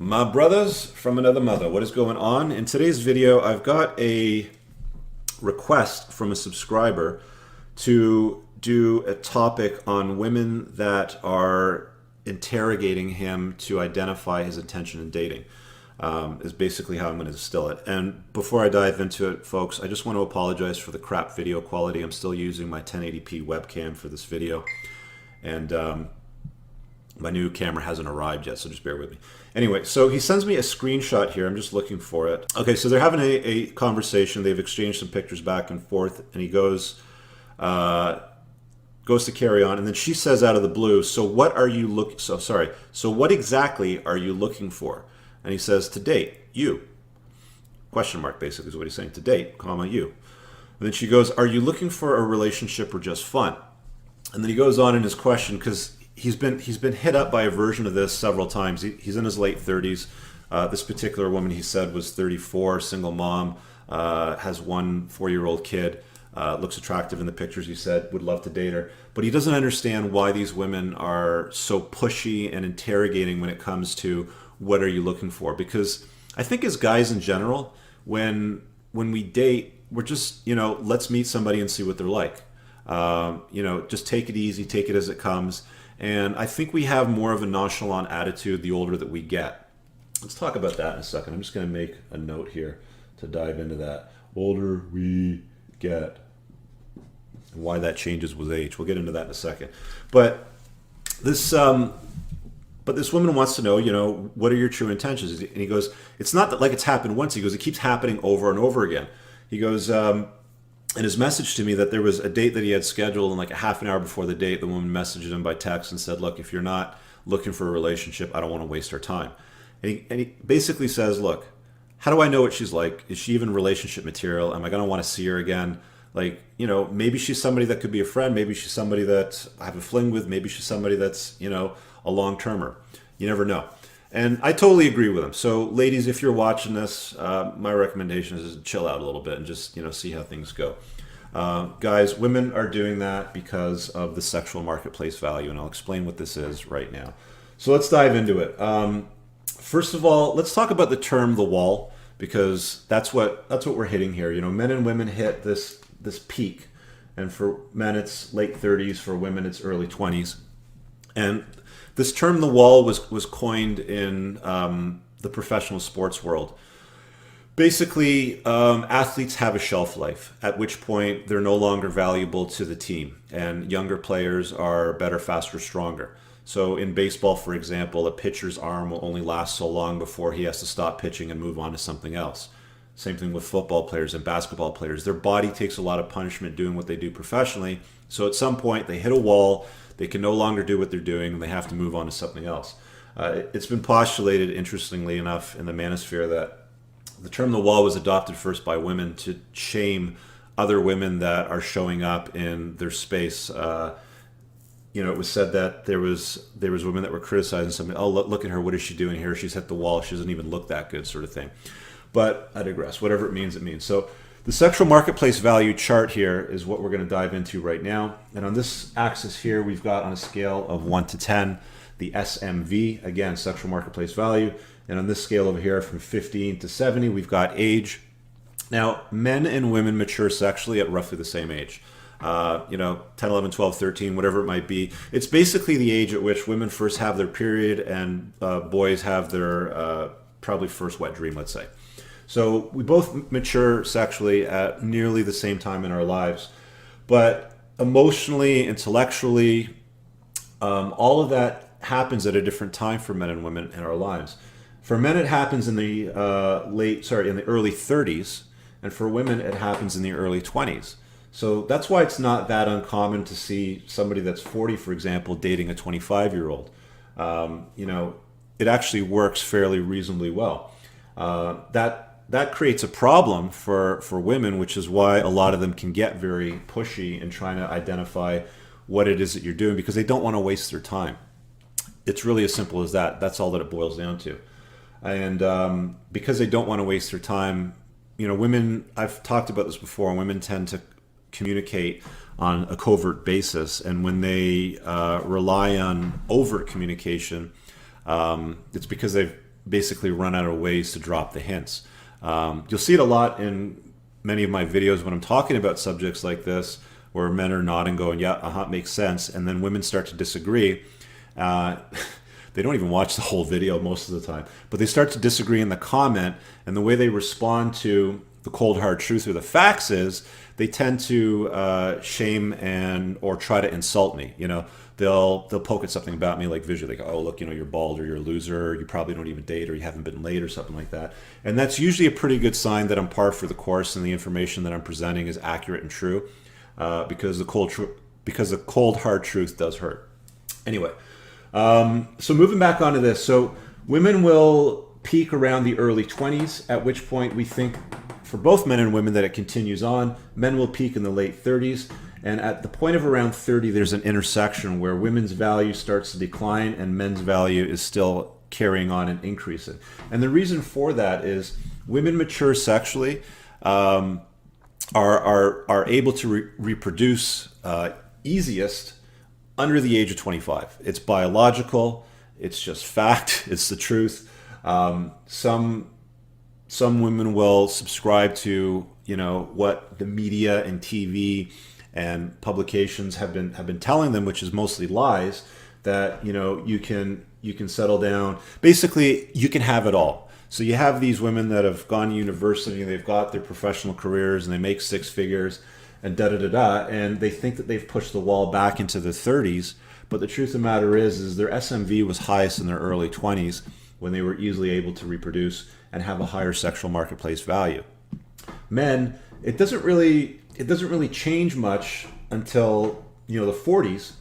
My brothers from another mother, what is going on? In today's video, I've got a request from a subscriber to do a topic on women that are interrogating him to identify his intention in dating. Is basically how I'm going to distill it. And before I dive into it, folks, I just want to apologize for the crap video quality. I'm still using my 1080p webcam for this video. And my new camera hasn't arrived yet, so just bear with me. Anyway, so he sends me a screenshot here. I'm just looking for it. Okay, so they're having a conversation. They've exchanged some pictures back and forth, and he goes to carry on, and then she says out of the blue, so what exactly are you looking for? And he says, to date, you. Question mark, basically, is what he's saying. To date, comma, you. And then she goes, are you looking for a relationship or just fun? And then he goes on in his question, because he's been hit up by a version of this several times. He's in his late 30s. This particular woman, he said, was 34, single mom, has one 4-year-old kid, looks attractive in the pictures, he said, would love to date her. But he doesn't understand why these women are so pushy and interrogating when it comes to what are you looking for. Because I think as guys in general, when we date, we're just, let's meet somebody and see what they're like. Just take it easy, take it as it comes. And I think we have more of a nonchalant attitude the older that we get. Let's talk about that in a second. I'm just going to make a note here to dive into that. Older we get. And why that changes with age. We'll get into that in a second. But this woman wants to know, what are your true intentions? And he goes, it's not that like it's happened once. He goes, it keeps happening over and over again. He goes, in his message to me that there was a date that he had scheduled, and like a half an hour before the date, the woman messaged him by text and said, look, if you're not looking for a relationship, I don't want to waste our time. And he basically says, look, how do I know what she's like? Is she even relationship material? Am I going to want to see her again? Like, maybe she's somebody that could be a friend. Maybe she's somebody that I have a fling with. Maybe she's somebody that's, a long-termer. You never know. And I totally agree with him. So ladies, if you're watching this, my recommendation is to chill out a little bit and just, see how things go. Guys, women are doing that because of the sexual marketplace value, and I'll explain what this is right now. So let's dive into it. First of all, let's talk about the term "the wall," because that's what we're hitting here. Men and women hit this peak, and for men it's late 30s, for women it's early 20s, and this term, the wall, was coined in the professional sports world. Basically, athletes have a shelf life, at which point they're no longer valuable to the team, and younger players are better, faster, stronger. So in baseball, for example, a pitcher's arm will only last so long before he has to stop pitching and move on to something else. Same thing with football players and basketball players. Their body takes a lot of punishment doing what they do professionally, so at some point they hit a wall. They can no longer do what they're doing, and they have to move on to something else. It's been postulated, interestingly enough, in the manosphere that the term "the wall" was adopted first by women to shame other women that are showing up in their space. It was said that there was women that were criticizing something. Oh, look at her. What is she doing here? She's hit the wall. She doesn't even look that good, sort of thing. But I digress. Whatever it means, it means. So the sexual marketplace value chart here is what we're going to dive into right now. And on this axis here, we've got on a scale of 1 to 10, the SMV, again, sexual marketplace value. And on this scale over here, from 15 to 70, we've got age. Now, men and women mature sexually at roughly the same age. 10, 11, 12, 13, whatever it might be. It's basically the age at which women first have their period and boys have their probably first wet dream, let's say. So we both mature sexually at nearly the same time in our lives, but emotionally, intellectually, all of that happens at a different time for men and women in our lives. For men, it happens in the early 30s, and for women, it happens in the early 20s. So that's why it's not that uncommon to see somebody that's 40, for example, dating a 25-year-old. It actually works fairly reasonably well. That creates a problem for women, which is why a lot of them can get very pushy in trying to identify what it is that you're doing, because they don't want to waste their time. It's really as simple as that. That's all that it boils down to. And because they don't want to waste their time, women, I've talked about this before, women tend to communicate on a covert basis. And when they rely on overt communication, it's because they've basically run out of ways to drop the hints. You'll see it a lot in many of my videos when I'm talking about subjects like this, where men are nodding, going, yeah, makes sense. And then women start to disagree. They don't even watch the whole video most of the time, but they start to disagree in the comment, and the way they respond to the cold hard truth or the facts is they tend to shame and or try to insult me. They'll poke at something about me, like visually, like, oh, look, you're bald, or you're a loser, or you probably don't even date, or you haven't been laid, or something like that. And that's usually a pretty good sign that I'm par for the course and the information that I'm presenting is accurate and true, because the cold hard truth does hurt. Anyway. So moving back onto this, so women will peak around the early 20s, at which point we think for both men and women that it continues on. Men will peak in the late 30s, and at the point of around 30, there's an intersection where women's value starts to decline and men's value is still carrying on and increasing. And the reason for that is women mature sexually, are able to reproduce easiest under the age of 25. It's biological. It's just fact. It's the truth. Some women will subscribe to what the media and TV and publications have been telling them, which is mostly lies. That you can settle down. Basically, you can have it all. So you have these women that have gone to university, they've got their professional careers, and they make six figures. And and they think that they've pushed the wall back into the 30s, but the truth of the matter is their SMV was highest in their early 20s when they were easily able to reproduce and have a higher sexual marketplace value. Men, it doesn't really change much until the 40s,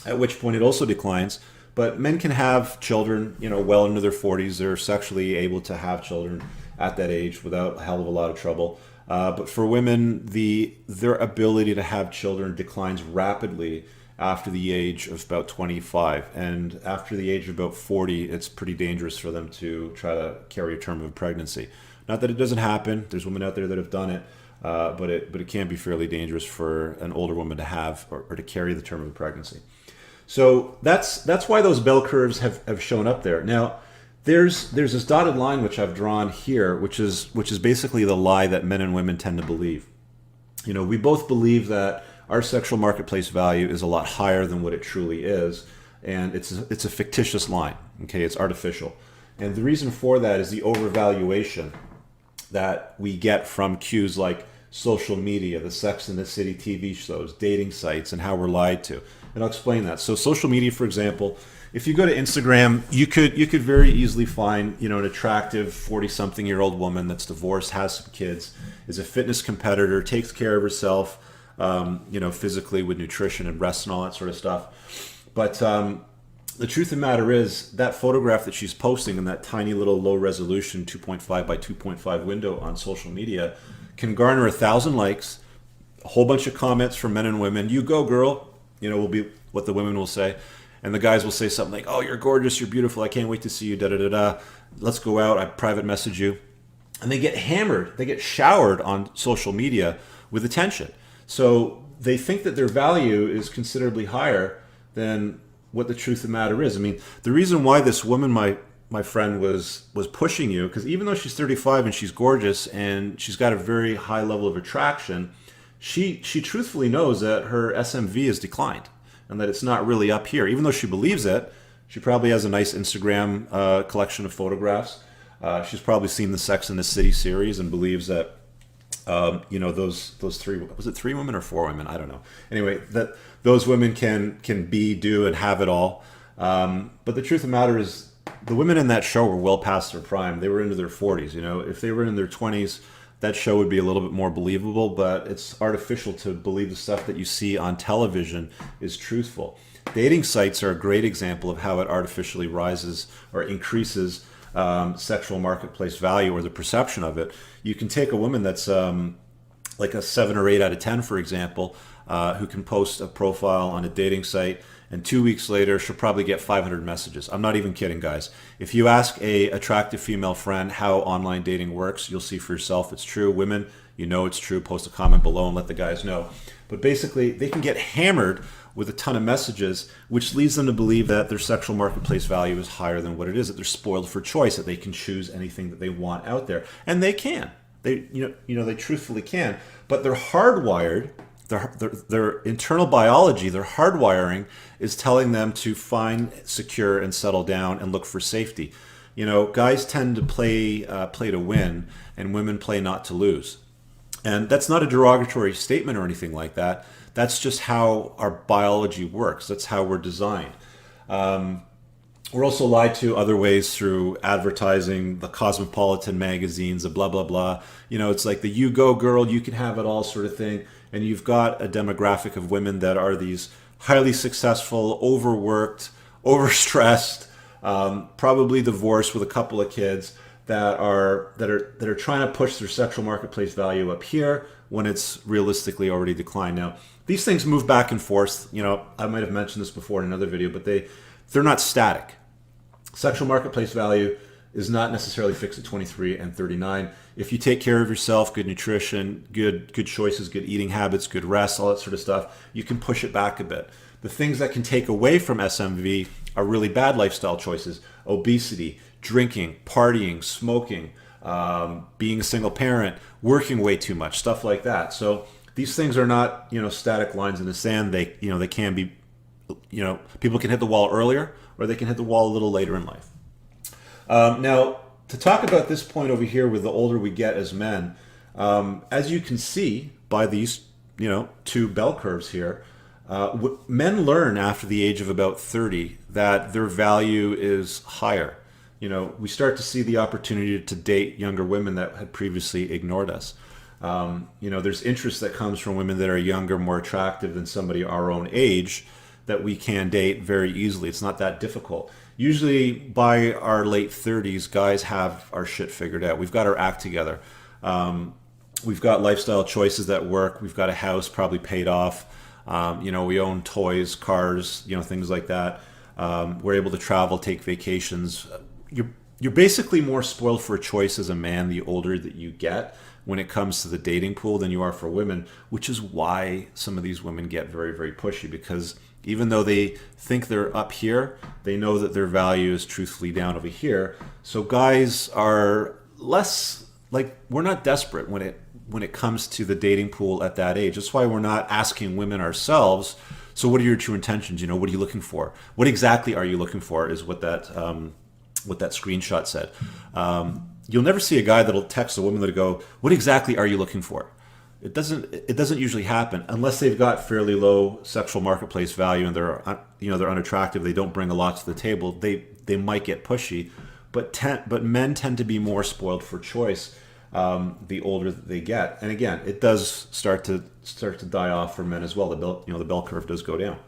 at which point it also declines. But men can have children, well into their 40s. They're sexually able to have children at that age without a hell of a lot of trouble. But for women, their ability to have children declines rapidly after the age of about 25. And after the age of about 40, it's pretty dangerous for them to try to carry a term of pregnancy. Not that it doesn't happen. There's women out there that have done it. But it can be fairly dangerous for an older woman to have or to carry the term of pregnancy. So that's why those bell curves have shown up there. Now, There's this dotted line which I've drawn here, which is basically the lie that men and women tend to believe. We both believe that our sexual marketplace value is a lot higher than what it truly is, and it's a fictitious line. Okay, it's artificial, and the reason for that is the overvaluation that we get from cues like social media, the Sex and the City TV shows, dating sites, and how we're lied to. And I'll explain that. So social media, for example. If you go to Instagram, you could very easily find an attractive 40-something-year-old woman that's divorced, has some kids, is a fitness competitor, takes care of herself, physically with nutrition and rest and all that sort of stuff. But the truth of the matter is that photograph that she's posting in that tiny little low-resolution 2.5 by 2.5 window on social media can garner 1,000 likes, a whole bunch of comments from men and women. You go, girl, will be what the women will say. And the guys will say something like, oh, you're gorgeous, you're beautiful, I can't wait to see you, da-da-da-da. Let's go out, I private message you. And they get hammered, they get showered on social media with attention. So they think that their value is considerably higher than what the truth of the matter is. I mean, the reason why this woman, my friend, was pushing you, because even though she's 35 and she's gorgeous and she's got a very high level of attraction, she truthfully knows that her SMV has declined. And that it's not really up here. Even though she believes it, she probably has a nice Instagram collection of photographs. She's probably seen the Sex and the City series and believes that, those three, was it 3 women or 4 women? I don't know. Anyway, that those women can be, do, and have it all. But the truth of the matter is the women in that show were well past their prime. They were into their 40s. If they were in their 20s, that show would be a little bit more believable, but it's artificial to believe the stuff that you see on television is truthful. Dating sites are a great example of how it artificially rises or increases sexual marketplace value or the perception of it. You can take a woman that's like a 7 or 8 out of 10, for example, who can post a profile on a dating site and 2 weeks later she'll probably get 500 messages. I'm not even kidding, guys. If you ask a attractive female friend how online dating works, you'll see for yourself it's true. Women, you know it's true. Post a comment below and let the guys know. But basically, they can get hammered with a ton of messages, which leads them to believe that their sexual marketplace value is higher than what it is, that they're spoiled for choice, that they can choose anything that they want out there. And they can. They they truthfully can. But they're hardwired. Their internal biology, their hardwiring is telling them to find, secure, and settle down and look for safety. Guys tend to play to win, and women play not to lose. And that's not a derogatory statement or anything like that. That's just how our biology works. That's how we're designed. We're also lied to other ways through advertising, the cosmopolitan magazines, the blah, blah, blah. It's like the you go girl, you can have it all sort of thing. And you've got a demographic of women that are these highly successful, overworked, overstressed, probably divorced with a couple of kids, that are trying to push their sexual marketplace value up here when it's realistically already declined. Now, these things move back and forth. I might have mentioned this before in another video, but they're not static. Sexual marketplace value is not necessarily fixed at 23 and 39. If you take care of yourself, good nutrition, good choices, good eating habits, good rest, all that sort of stuff, you can push it back a bit. The things that can take away from SMV are really bad lifestyle choices: obesity, drinking, partying, smoking, being a single parent, working way too much, stuff like that. So these things are not, static lines in the sand. They can be, people can hit the wall earlier, or they can hit the wall a little later in life. Now, to talk about this point over here with the older we get as men, as you can see by these, two bell curves here, men learn after the age of about 30 that their value is higher. We start to see the opportunity to date younger women that had previously ignored us. There's interest that comes from women that are younger, more attractive than somebody our own age that we can date very easily. It's not that difficult. Usually by our late 30s, guys have our shit figured out. We've got our act together. We've got lifestyle choices that work. We've got a house probably paid off. We own toys, cars, things like that. We're able to travel, take vacations. You're basically more spoiled for choice as a man the older that you get when it comes to the dating pool than you are for women, which is why some of these women get very, very pushy, because even though they think they're up here, they know that their value is truthfully down over here. So guys are less, we're not desperate when it comes to the dating pool at that age. That's why we're not asking women ourselves, so what are your true intentions? What are you looking for? What exactly are you looking for is what that screenshot said. You'll never see a guy that'll text a woman that'll go, what exactly are you looking for? It doesn't usually happen unless they've got fairly low sexual marketplace value and they're unattractive. They don't bring a lot to the table. They might get pushy, but men tend to be more spoiled for choice the older that they get. And again, it does start to die off for men as well. The bell curve does go down.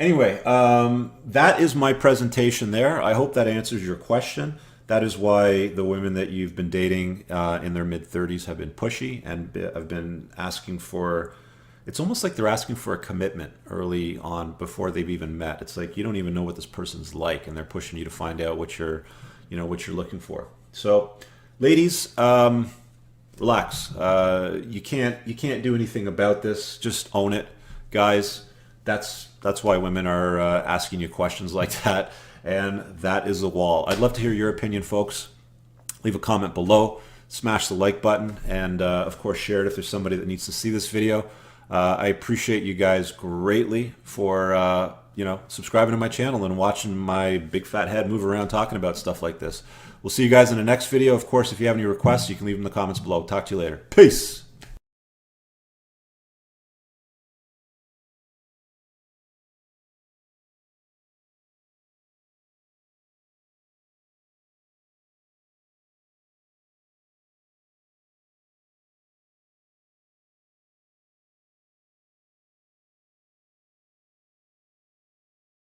Anyway, that is my presentation there. I hope that answers your question. That is why the women that you've been dating in their mid-30s have been pushy and have been asking for, it's almost like they're asking for a commitment early on before they've even met. It's like you don't even know what this person's like, and they're pushing you to find out what you're looking for. So, ladies, relax. You can't do anything about this. Just own it, guys. That's why women are asking you questions like that. And that is the wall. I'd love to hear your opinion, folks. Leave a comment below, smash the like button, and of course share it if there's somebody that needs to see this video. I appreciate you guys greatly for subscribing to my channel and watching my big fat head move around talking about stuff like this. We'll see you guys in the next video. Of course, if you have any requests, you can leave them in the comments below. Talk to you later. Peace.